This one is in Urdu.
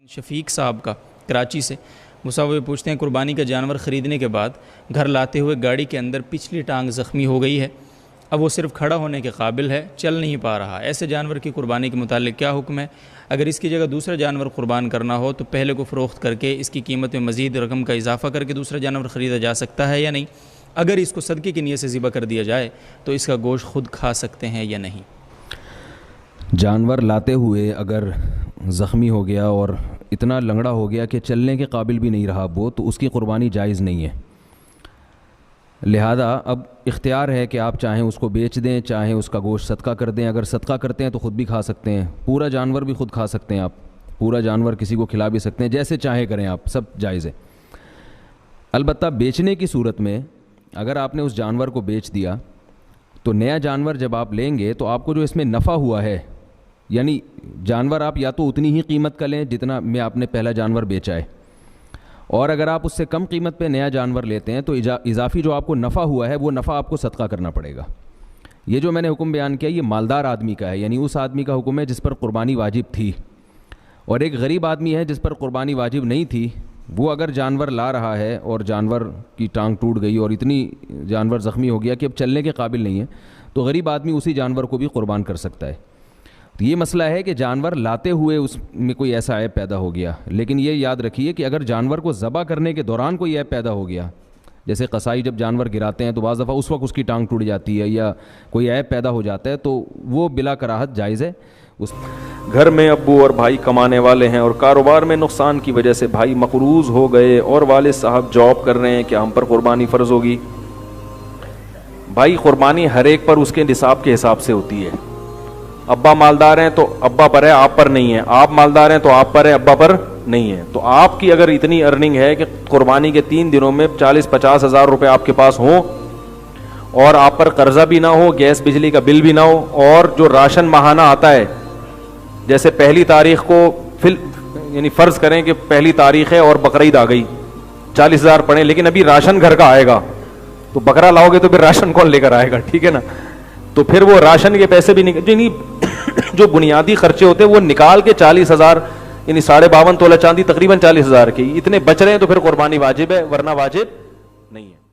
شفیق صاحب کا کراچی سے وہ پوچھتے ہیں قربانی کا جانور خریدنے کے بعد گھر لاتے ہوئے گاڑی کے اندر پچھلی ٹانگ زخمی ہو گئی ہے، اب وہ صرف کھڑا ہونے کے قابل ہے، چل نہیں پا رہا، ایسے جانور کی قربانی کے متعلق کیا حکم ہے؟ اگر اس کی جگہ دوسرا جانور قربان کرنا ہو تو پہلے کو فروخت کر کے اس کی قیمت میں مزید رقم کا اضافہ کر کے دوسرا جانور خریدا جا سکتا ہے یا نہیں؟ اگر اس کو صدقے کی نیت سے ذبح کر دیا جائے تو اس کا گوشت خود کھا سکتے ہیں یا نہیں؟ جانور لاتے ہوئے اگر زخمی ہو گیا اور اتنا لنگڑا ہو گیا کہ چلنے کے قابل بھی نہیں رہا وہ، تو اس کی قربانی جائز نہیں ہے۔ لہذا اب اختیار ہے کہ آپ چاہیں اس کو بیچ دیں، چاہیں اس کا گوشت صدقہ کر دیں۔ اگر صدقہ کرتے ہیں تو خود بھی کھا سکتے ہیں، پورا جانور بھی خود کھا سکتے ہیں، آپ پورا جانور کسی کو کھلا بھی سکتے ہیں، جیسے چاہیں کریں آپ، سب جائز ہے۔ البتہ بیچنے کی صورت میں اگر آپ نے اس جانور کو بیچ دیا تو نیا جانور جب آپ لیں گے تو آپ کو جو اس میں نفع ہوا ہے، یعنی جانور آپ یا تو اتنی ہی قیمت کا لیں جتنا میں آپ نے پہلا جانور بیچا ہے، اور اگر آپ اس سے کم قیمت پہ نیا جانور لیتے ہیں تو اضافی جو آپ کو نفع ہوا ہے وہ نفع آپ کو صدقہ کرنا پڑے گا۔ یہ جو میں نے حکم بیان کیا یہ مالدار آدمی کا ہے، یعنی اس آدمی کا حکم ہے جس پر قربانی واجب تھی، اور ایک غریب آدمی ہے جس پر قربانی واجب نہیں تھی، وہ اگر جانور لا رہا ہے اور جانور کی ٹانگ ٹوٹ گئی اور اتنی جانور زخمی ہو گیا کہ اب چلنے کے قابل نہیں ہے، تو غریب آدمی اسی جانور کو بھی قربان کر سکتا ہے۔ تو یہ مسئلہ ہے کہ جانور لاتے ہوئے اس میں کوئی ایسا عیب پیدا ہو گیا، لیکن یہ یاد رکھیے کہ اگر جانور کو ذبح کرنے کے دوران کوئی عیب پیدا ہو گیا، جیسے قصائی جب جانور گراتے ہیں تو بعض دفعہ اس وقت اس کی ٹانگ ٹوٹ جاتی ہے یا کوئی عیب پیدا ہو جاتا ہے، تو وہ بلا کراہت جائز ہے۔ گھر میں ابو اور بھائی کمانے والے ہیں اور کاروبار میں نقصان کی وجہ سے بھائی مقروض ہو گئے اور والد صاحب جاب کر رہے ہیں، کیا ہم پر قربانی فرض ہوگی؟ بھائی قربانی ہر ایک پر اس کے نصاب کے حساب سے ہوتی ہے۔ ابا مالدار ہیں تو ابا پر ہے، آپ پر نہیں ہے، آپ مالدار ہیں تو آپ پر ہے، ابا پر نہیں ہے۔ تو آپ کی اگر اتنی ارننگ ہے کہ قربانی کے 3 دنوں میں 40-50 ہزار روپے آپ کے پاس ہوں اور آپ پر قرضہ بھی نہ ہو، گیس بجلی کا بل بھی نہ ہو، اور جو راشن ماہانہ آتا ہے، جیسے پہلی تاریخ کو یعنی فرض کریں کہ پہلی تاریخ ہے اور بقرعید آ گئی، 40,000 پڑے، لیکن ابھی راشن گھر کا آئے گا، تو بکرا لاؤ گے تو پھر راشن کون لے کر آئے گا؟ ٹھیک ہے نا؟ تو پھر وہ راشن کے پیسے بھی یعنی جو بنیادی خرچے ہوتے ہیں وہ نکال کے 40,000 یعنی 52.5 تولہ چاندی تقریباً 40,000 کی اتنے بچ رہے ہیں، تو پھر قربانی واجب ہے، ورنہ واجب نہیں ہے۔